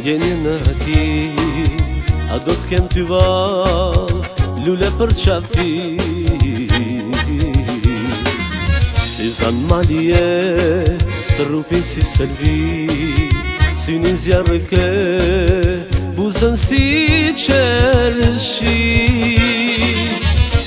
Jeni në ti, a do t'kem ty val, lule për qafi. Si zan malje, trupin si selvi, synin zjarë ke, buzën si qershi.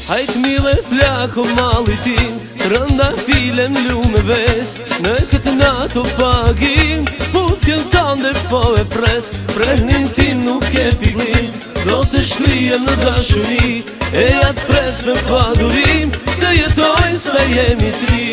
Hajt mile flako malit tim, rënda filem lume ves, në këtë nato pagim, puthjen tande po e pres, prehnin tim nuk e piklim, do të shkrijem në dashuri, e atë pres me padurim, të jetoj sa jemi tri.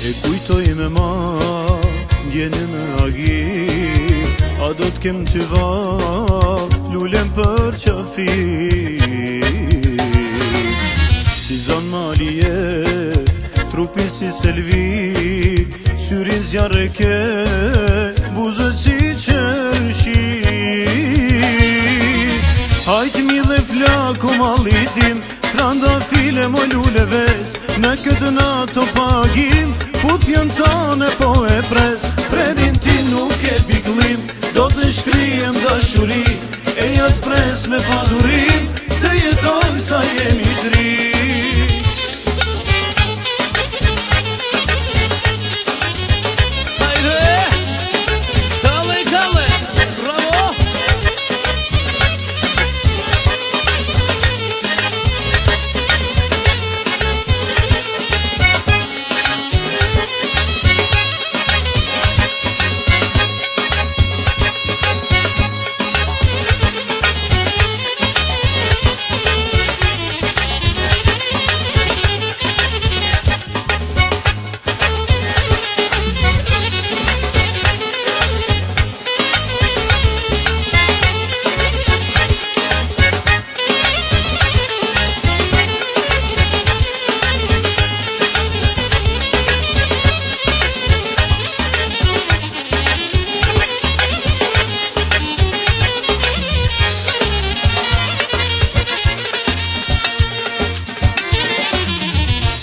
E kujtoj me ma, gjeni në agir, a do t'kem ty val, lulem për qafi. Si zon malje, trupi si selvi, syrin zjarë ke, buzët si qershi. Hajt mi dhe flako malitim, randa file mo lule ves, në këtë nato pagim, puthjen tane po e pres, predin ti nuk e piklim, do të shkrijem dashuri, e jatë pres me padurim, të jetoj sa jemi tri.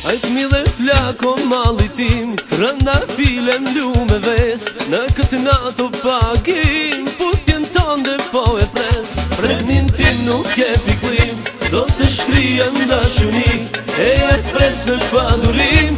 Hajt mi dhe flako malit tim, rënda filem lume ves, në këtë nato pagim, puthjen tande po e pres, prehnin tim nuk e piklim, do të shkrijem dashuni, e atë pres me padurim,